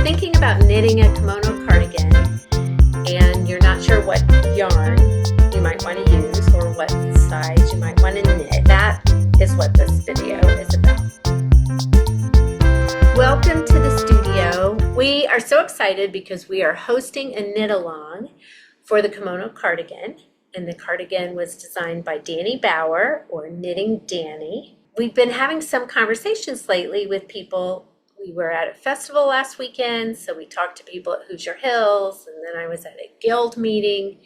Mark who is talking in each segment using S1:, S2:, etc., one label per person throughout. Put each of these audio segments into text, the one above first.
S1: thinking about knitting a kimono cardigan and you're not sure what yarn you might want to use or what size you might want to knit, that is what this video is about. Welcome to the studio. We are so excited because we are hosting a knit along for the kimono cardigan, and the cardigan was designed by Dani Bauer, or Knitting Dani. We've been having some conversations lately with people. We were at a festival last weekend, so we talked to people at Hoosier Hills, and then I was at a guild meeting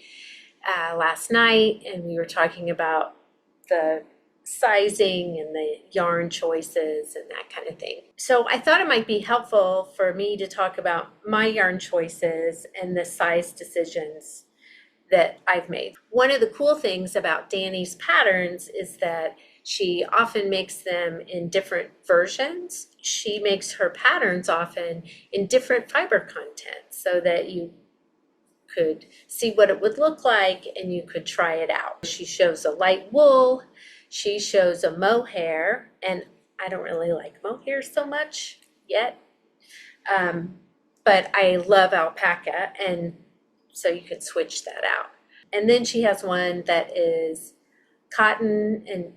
S1: last night, and we were talking about the sizing and the yarn choices and that kind of thing. So I thought it might be helpful for me to talk about my yarn choices and the size decisions that I've made. One of the cool things about Dani's patterns is that she often makes them in different versions. She makes her patterns often in different fiber content so that you could see what it would look like and you could try it out. She shows a light wool, she shows a mohair, and I don't really like mohair so much yet, but I love alpaca, and so you could switch that out. And then she has one that is cotton and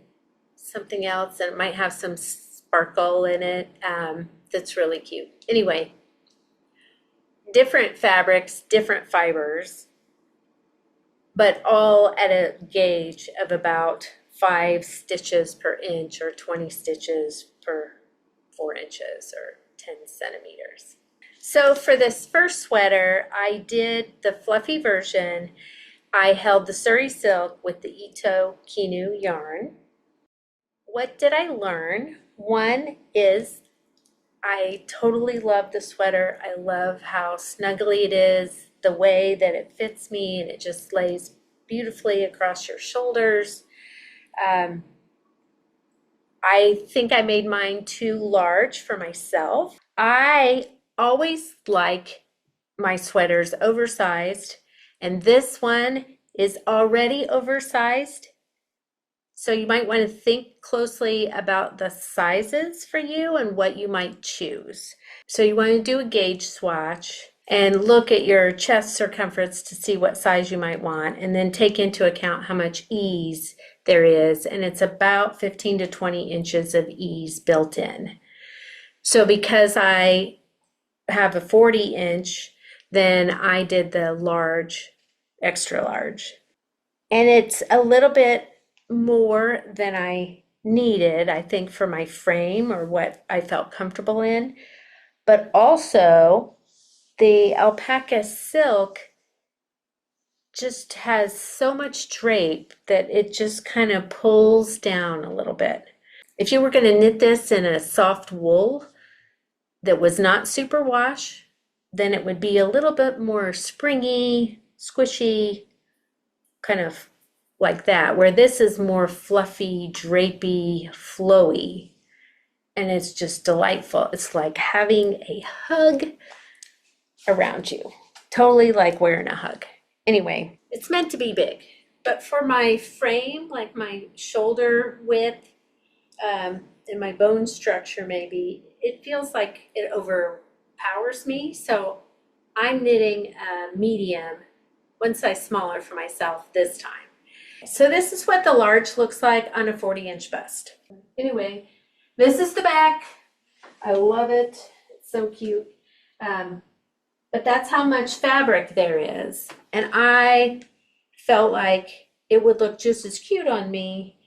S1: something else, and it might have some sparkle in it. That's really cute. Anyway, different fabrics, different fibers, but all at a gauge of about 5 stitches per inch or 20 stitches per 4 inches or 10 centimeters. So for this first sweater, I did the fluffy version. I held the Suri Silk with the Ito Kinu yarn. What did I learn? One is I totally love the sweater. I love how snuggly it is, the way that it fits me, and it just lays beautifully across your shoulders. I think I made mine too large for myself. I always like my sweaters oversized, and this one is already oversized. So you might want to think closely about the sizes for you and what you might choose. So you want to do a gauge swatch and look at your chest circumference to see what size you might want, and then take into account how much ease there is, and it's about 15 to 20 inches of ease built in. So because I have a 40 inch, then I did the large, extra large. And it's a little bit more than I needed, I think, for my frame or what I felt comfortable in. But also, the alpaca silk just has so much drape that it just kind of pulls down a little bit. If you were going to knit this in a soft wool that was not superwash, then it would be a little bit more springy, squishy, kind of like that, where this is more fluffy, drapey, flowy, and it's just delightful. It's like having a hug around you, totally like wearing a hug. Anyway, it's meant to be big, but for my frame, like my shoulder width and my bone structure, maybe it feels like it overpowers me. So I'm knitting a medium, one size smaller for myself this time. So this is what the large looks like on a 40-inch bust. Anyway, this is the back. I love it. It's so cute. But that's how much fabric there is. And I felt like it would look just as cute on me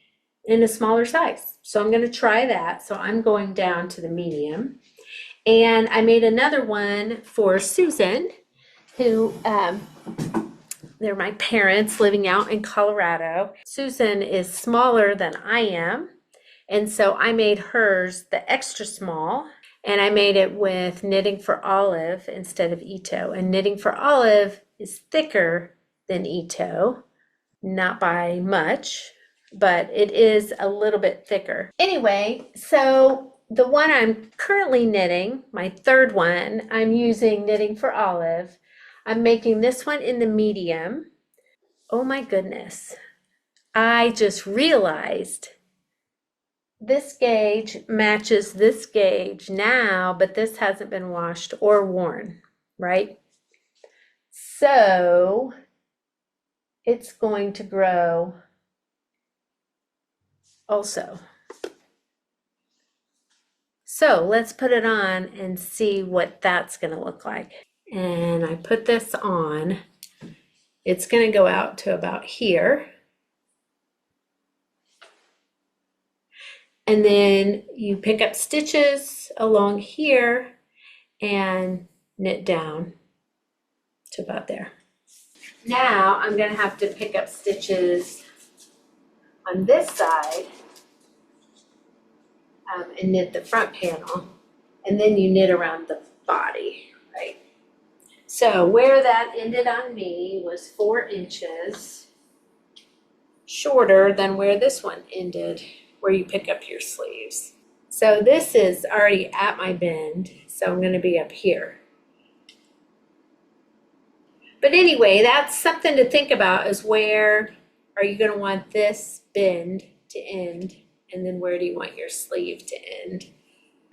S1: in a smaller size. So I'm going to try that. So I'm going down to the medium. And I made another one for Susan, who they're my parents living out in Colorado. Susan is smaller than I am, and so I made hers the extra small, and I made it with Knitting for Olive instead of Ito. And Knitting for Olive is thicker than Ito, not by much, but it is a little bit thicker. Anyway, so the one I'm currently knitting, my third one, I'm using Knitting for Olive. I'm making this one in the medium. Oh my goodness. I just realized This gauge matches this gauge now, but this hasn't been washed or worn, right? So it's going to grow also. So let's put it on and see what that's going to look like. And I put this on. It's going to go out to about here. And then you pick up stitches along here and knit down to about there. Now I'm going to have to pick up stitches on this side and knit the front panel, and then you knit around the body, right? So where that ended on me was 4 inches shorter than where this one ended, where you pick up your sleeves. So this is already at my bend, so I'm going to be up here. But anyway, that's something to think about, is where are you going to want this bend to end, and then where do you want your sleeve to end?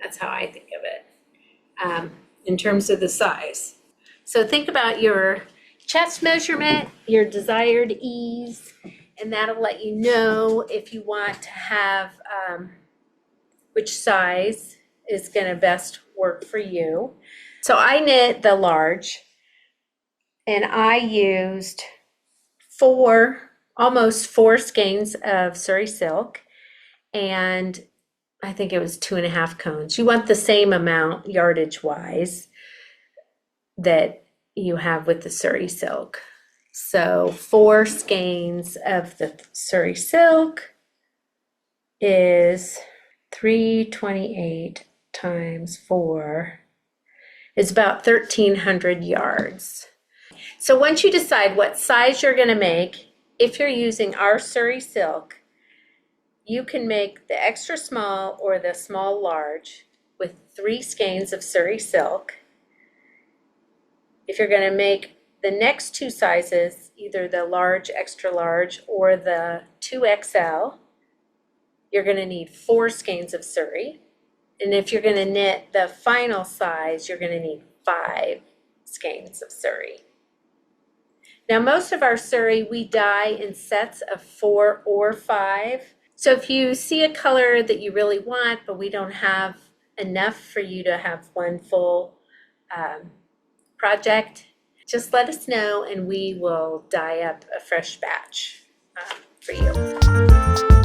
S1: That's how I think of it in terms of the size. So think about your chest measurement, your desired ease, and that'll let you know if you want to have which size is going to best work for you. So I knit the large, and I used almost four skeins of Suri Silk, and I think it was 2.5 cones. You want the same amount yardage wise that you have with the Suri Silk. So 4 skeins of the Suri Silk is 328 times 4 is about 1,300 yards. So once you decide what size you're going to make, if you're using our Suri Silk, you can make the extra small or the small large with 3 skeins of Suri Silk. If you're going to make the next 2 sizes, either the large, extra large, or the 2XL, you're going to need 4 skeins of Suri. And if you're going to knit the final size, you're going to need 5 skeins of Suri. Now, most of our Suri we dye in sets of 4 or 5. So if you see a color that you really want, but we don't have enough for you to have one full project, just let us know and we will dye up a fresh batch for you.